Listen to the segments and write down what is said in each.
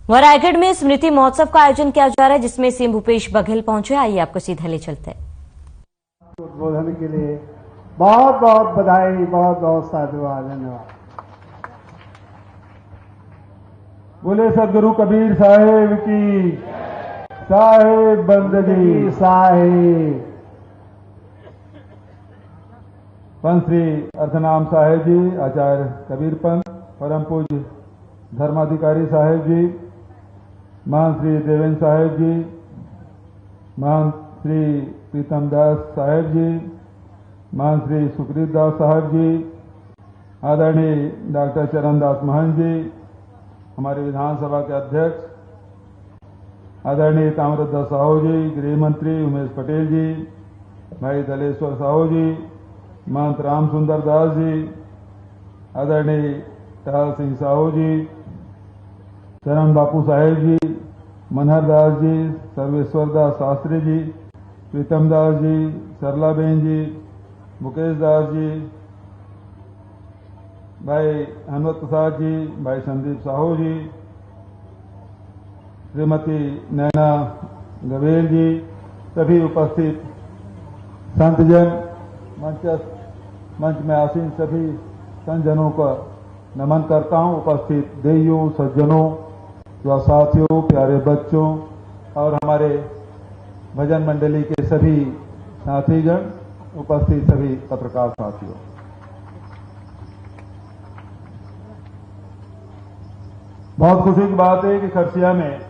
वह रायगढ़ में स्मृति महोत्सव का आयोजन किया जा रहा है, जिसमें सीएम भूपेश बघेल पहुंचे। आइए आपको सीधा ले चलते हैं। उद्बोधन के लिए बहुत बहुत बधाई, बहुत बहुत साधुवाद, धन्यवाद। बोले सदगुरु कबीर साहेब की, साहेब बंदगी साहेब। पंत श्री अर्धनाम साहेब जी, आचार्य कबीर पंत, परम पूज्य धर्माधिकारी साहेब जी, महंत श्री देवेंद्र साहेब जी, महंत श्री प्रीतम दास साहेब जी, महंत श्री सुखरीत दास साहेब जी, आदरणीय डॉक्टर चरण दास महंत जी, हमारे विधानसभा के अध्यक्ष आदरणीय ताम्रध्वज साहू जी, गृह मंत्री उमेश पटेल जी, भाई दलेश्वर साहू जी, महंत राम सुंदर दास जी, आदरणीय टहल सिंह साहू जी, चरण बापू साहेब जी, मनहर दास जी, सर्वेश्वर दास शास्त्री जी, प्रीतम दास जी, सरला बेन जी, मुकेश दास जी, भाई हनुमत प्रसाद जी, भाई संदीप साहू जी, श्रीमती नैना गवेल जी, सभी उपस्थित संतजन, मंच में आसीन सभी संतजनों का नमन करता हूं। उपस्थित देवियों, सज्जनों, साथियों, प्यारे बच्चों और हमारे भजन मंडली के सभी साथीगण, उपस्थित सभी पत्रकार साथियों, बहुत खुशी की बात है कि खरसिया में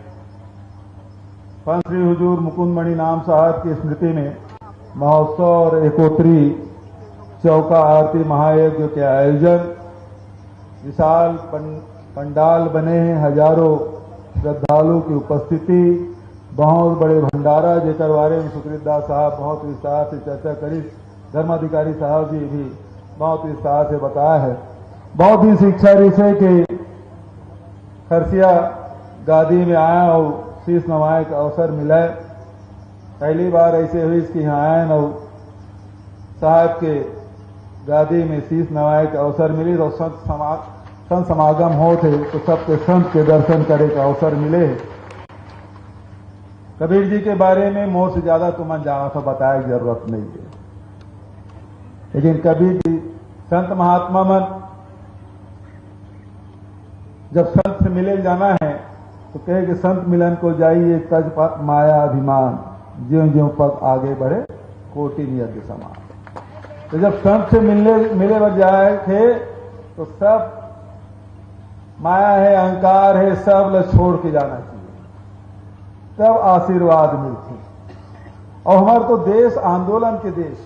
पंत श्री हुजूर मुकुंद मणि नाम साहब की स्मृति में महोत्सव और एकोत्री चौका आरती महायज्ञ के आयोजन, विशाल पंडाल बने हैं, हजारों श्रद्धालु की उपस्थिति, बहुत बड़े भंडारा जेकर बारे में सुखरीत दास साहब बहुत विस्तार से चर्चा करी, धर्माधिकारी साहब जी भी बहुत विस्तार से बताया है। बहुत ही शिक्षा विषय के खरसिया गादी में आया और शीश नवाए का अवसर मिला है। पहली बार ऐसे हुई इसकी यहाँ आयन और साहब के गादी में शीश नवाए का अवसर मिली और संत समागम हो थे तो सबके संत के दर्शन करे का अवसर मिले। कबीर जी के बारे में मोर से ज्यादा तुमन जाना तो बताए की जरूरत नहीं है, लेकिन कबीर जी संत महात्मा मन जब संत से मिले जाना है तो कहे कि संत मिलन को जाइए तज माया अभिमान, ज्यों ज्यों पग आगे बढ़े कोटि नियत समान। तो जब संत से मिले बर जाए थे तो सब माया है, अहंकार है, सब ल छोड़ के जाना चाहिए, तब आशीर्वाद मिलती। और हमारे तो देश आंदोलन के देश,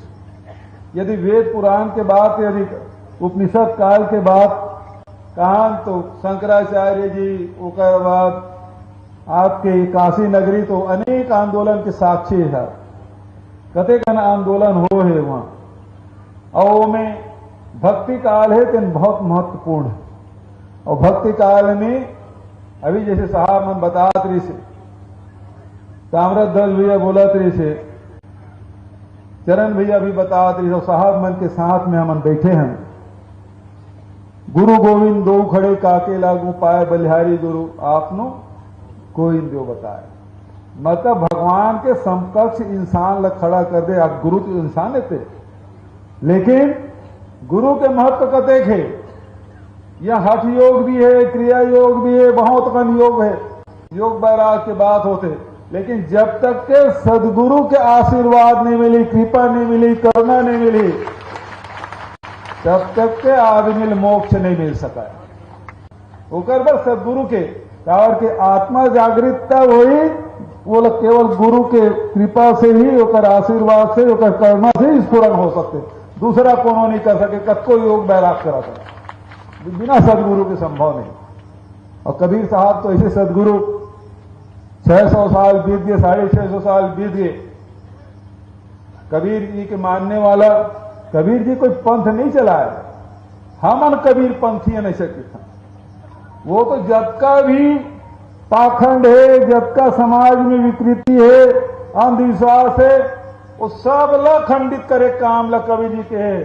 यदि वेद पुराण के बाद, यदि उपनिषद काल के बाद कहा तो शंकराचार्य जी, उसके बाद आपके काशी नगरी तो अनेक आंदोलन के साक्षी है, कते कन आंदोलन हो है वहां, और में भक्ति काल है तो बहुत महत्वपूर्ण है। और भक्ति काल में अभी जैसे साहब मन बतात रही से, ताम्रध्वज भैया बोला रही से, चरण भैया भी बतात रही, और साहब मन के साथ में हम बैठे हैं। गुरु गोविंद दो खड़े काके लागू पाए, बलिहारी गुरु आपनो कोई दो बताए। मतलब भगवान के समकक्ष इंसान ल खड़ा कर दे। आप गुरु तो इंसान थे, लेकिन गुरु के महत्व कतेक है। यह हठ योग भी है, क्रिया योग भी है, बहुत कम योग है, योग वैराग के बात होते, लेकिन जब तक के सदगुरु के आशीर्वाद नहीं मिली, कृपा नहीं मिली, करुणा नहीं मिली, तब तक के आदमी मोक्ष नहीं मिल सका। ओकर पर सदगुरु के और के आत्मा जागृत तब हुई, वो लोग केवल गुरु के कृपा से ही, ओकर आशीर्वाद से, ओकर करुणा से ही स्फुरन हो सकते, दूसरा कोनो नहीं कर सके। कतको योग बैराग करा था बिना सदगुरु के संभव नहीं। और कबीर साहब तो ऐसे सदगुरु 600 साल बीत गए, 650 साल बीत गए। कबीर जी के मानने वाला, कबीर जी कोई पंथ नहीं चलाया, हमन कबीर पंथी नहीं सकते था। वो तो जब का भी पाखंड है, जब का समाज में विकृति है, अंधविश्वास है, वो सब ला खंडित करे काम ला कबीर जी के है।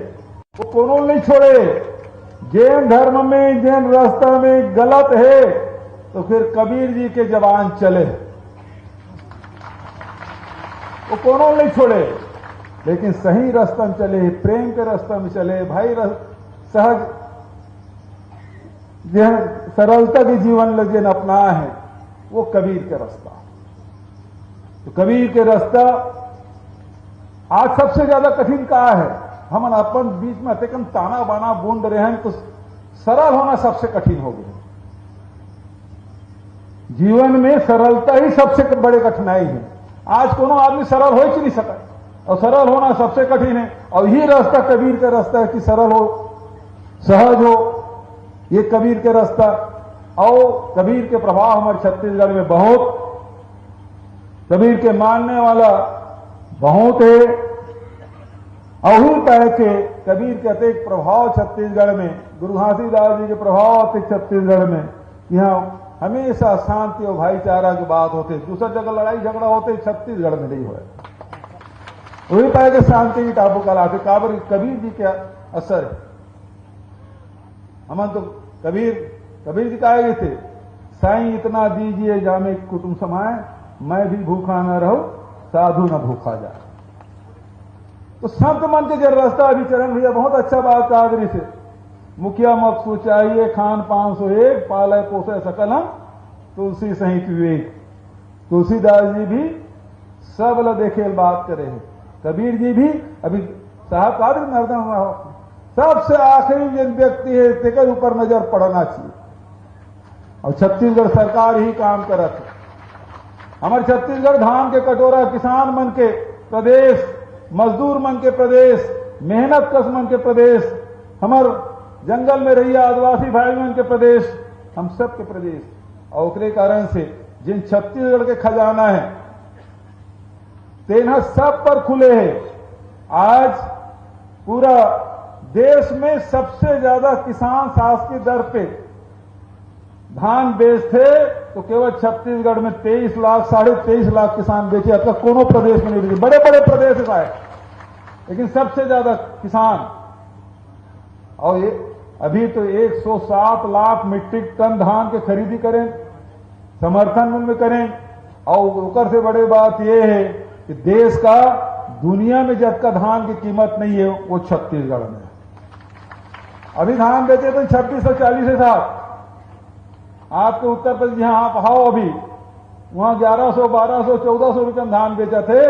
वो कोनो नहीं छोड़े। जैन धर्म में, जैन रास्ता में गलत है तो तो फिर कबीर जी के जवान चले, वो कोनो नहीं छोड़े, लेकिन सही रास्ता में चले, प्रेम के रास्ता में चले, भाई सहज सरलता के जीवन लगे अपना है, वो कबीर के रास्ता। तो कबीर के रास्ता आज सबसे ज्यादा कठिन कहा है, हम अपन बीच में अतिकम ताना बाना बूंद रहे हैं, तो सरल होना सबसे कठिन हो गया। जीवन में सरलता ही सबसे बड़ी कठिनाई है। आज कोनो आदमी सरल हो ही नहीं सका, और सरल होना सबसे कठिन है। और यही रास्ता कबीर का रास्ता है कि सरल हो, सहज हो, ये कबीर के रास्ता। और कबीर के प्रभाव हमारे छत्तीसगढ़ में बहुत, कबीर के मानने वाला बहुत है। और तरह के कबीर के अतिक प्रभाव छत्तीसगढ़ में, गुरु घासीदास जी के प्रभाव अतिक छत्तीसगढ़ में, यहाँ हमेशा शांति और भाईचारा की बात होती। दूसरी जगह लड़ाई झगड़ा होते, छत्तीसगढ़ में नहीं हुआ। वही तरह के शांति की टापू कलाते काबर कबीर जी के असर है। हम तो कबीर जी कहे थे, साईं इतना दीजिए जामे कुटुंब समाए, मैं भी भूखा न रहूं साधु न भूखा जाए। तो संत मन के जो रास्ता अभी चरण भैया बहुत अच्छा बात कादरी से, मुखिया मकसू चाहिए खान 501 पालय पोषय सकल हम तुलसी सहित विवेक। तुलसीदास जी भी सब ल देखे बात करे हैं, कबीर जी भी अभी साहब कादरी नर्दन सबसे आखिरी जिन व्यक्ति है तेकर ऊपर नजर पड़ना चाहिए। और छत्तीसगढ़ सरकार ही काम करत है। हमारे छत्तीसगढ़ धान के कटोरा किसान मन के प्रदेश, मजदूर मन के प्रदेश, मेहनत कश मन के प्रदेश, हमार जंगल में रहिए आदिवासी भाई मन के प्रदेश, हम सब के प्रदेश। और उसके कारण से जिन छत्तीसगढ़ के खजाना है तेना सब पर खुले हैं। आज पूरा देश में सबसे ज्यादा किसान शासकीय दर पे धान बेचते, तो केवल छत्तीसगढ़ में 23 लाख 23.5 लाख किसान बेचे। अब तक कोनो प्रदेश में नहीं बेचे, बड़े बड़े प्रदेश है, लेकिन सबसे ज्यादा किसान। और ये अभी तो 107 लाख मीट्रिक टन धान के खरीदी करें, समर्थन मूल्य में करें। और ऊपर से बड़ी बात यह है कि देश का दुनिया में जब का धान की कीमत नहीं है वो छत्तीसगढ़ में। अभी धान बेचे तो 2640 से साथ, आपके उत्तर प्रदेश जहां आप आओ अभी वहां 1100, 1200, 1400 रुपये में धान बेचा थे।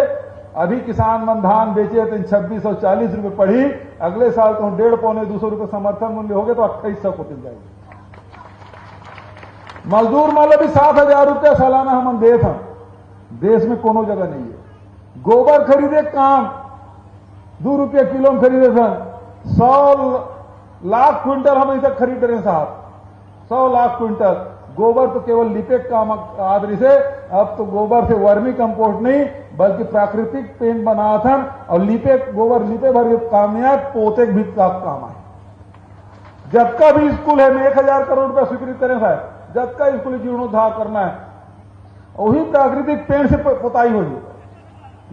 अभी किसान मन धान बेचे तो 2640 रुपये पड़ी। अगले साल तो 150-200 रुपये समर्थन मूल्य हो गए तो 2800 को मिल जाएगी। मजदूर मान लो भी 7000 रुपया सालाना हम देते हैं, देश में कोनो जगह नहीं है। गोबर खरीदे काम 2 रुपये किलो में खरीदे सन, 100 लाख क्विंटल हम इसे खरीद रहे हैं साहब, 100 लाख क्विंटल गोबर। तो केवल लिपेक काम आदरी से, अब तो गोबर से वर्मी कंपोस्ट नहीं बल्कि प्राकृतिक पेंट बना था। और लिपेक गोबर लिपे भर कामयाब पोते भी काम है। जब का भी स्कूल है, मैं 1000 करोड़ रुपया स्वीकृत करें साहब, जब का स्कूल जीर्णोद्धार करना है वही प्राकृतिक पेंट से पोताई होगी,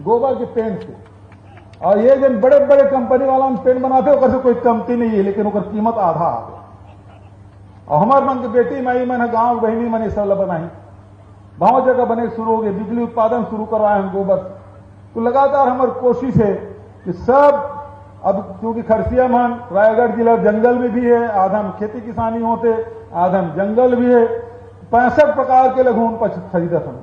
गोबर के पेंट से। और ये जो बड़े बड़े कंपनी वाला पेंट बनाते हैं से कोई कमती नहीं है, लेकिन उनकी कीमत आधा आ गई। और हमारे मन की बेटी माई मन गांव बहनी मन सब बनाई, बहुत जगह बने शुरू हो गए, बिजली उत्पादन शुरू करवाए हम गोबर। तो लगातार हमारी कोशिश है कि सब, अब क्योंकि खरसिया मन रायगढ़ जिला जंगल में भी है, आधा में खेती किसानी होते, आधा में जंगल भी है। 65 प्रकार के लघु उपज खरीदे हम,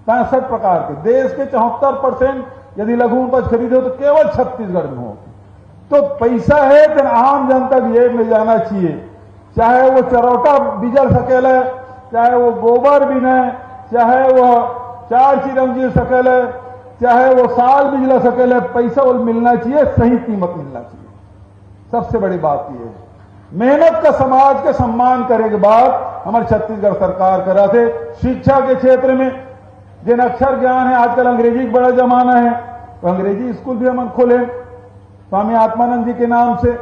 65 प्रकार के। देश के 74% यदि लघु उपज खरीदे तो केवल छत्तीसगढ़ में हो। तो पैसा है तो आम जनता को ये मिल जाना चाहिए, चाहे वो चरौटा बिजल सकेले, चाहे वो गोबर भी न, चाहे वो 4 चिरंजीव सकेले, चाहे वो साल बिजला सकेले, पैसा वो मिलना चाहिए, सही कीमत मिलना चाहिए। सबसे बड़ी बात यह है। मेहनत का समाज के सम्मान करे के बाद हमारे छत्तीसगढ़ सरकार करा थे। शिक्षा के क्षेत्र में जिन अक्षर ज्ञान है, आजकल अंग्रेजी का बड़ा जमाना है, तो अंग्रेजी स्कूल भी हम खोले स्वामी आत्मानंद जी के नाम से।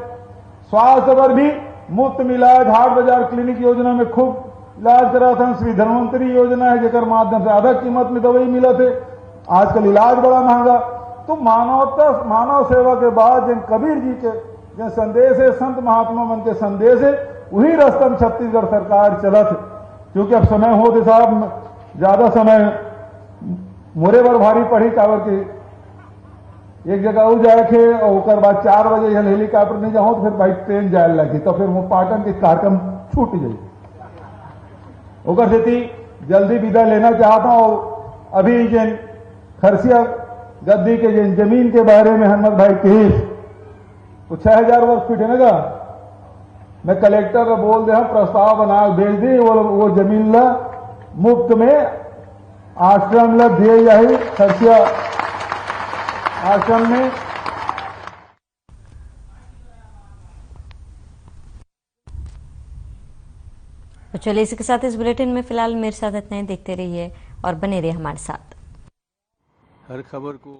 स्वास्थ्य पर भी मुफ्त इलाज, हाट बाजार क्लिनिक योजना में खूब इलाज करा था। श्री धन्वंतरी योजना है जिसके माध्यम से आधा कीमत में दवाई मिला थे। आजकल इलाज बड़ा महंगा। तो मानवता, मानव सेवा के बाद जिन कबीर जी के जिन संदेश है, संत महात्मा मन के संदेश है, वही रास्ता में छत्तीसगढ़ सरकार चलत। क्योंकि अब समय हो तो साहब ज्यादा समय मोरे बर भारी पड़ी काबर के एक जगह हो जाए थे और ओकर बाद 4 बजे हेलीकॉप्टर नहीं जाओ तो फिर भाई ट्रेन जाए लगी तो फिर वो पाटन के कार्यक्रम छूट गई। ओकर सेती जल्दी विदा लेना चाहता हूं। अभी जिन खरसिया गद्दी के जिन जमीन के बारे में हनुमत भाई कही वो 6000 वर्ग फीट है ना, मैं कलेक्टर को बोल दे प्रस्ताव बना भेज दी वो जमीन ला मुफ्त में आश्रम ला दिए जाए खरसिया आश्रम में। तो चलिए इसी के साथ इस बुलेटिन में फिलहाल मेरे साथ इतना ही। देखते रहिए और बने रहिए हमारे साथ। हर खबर को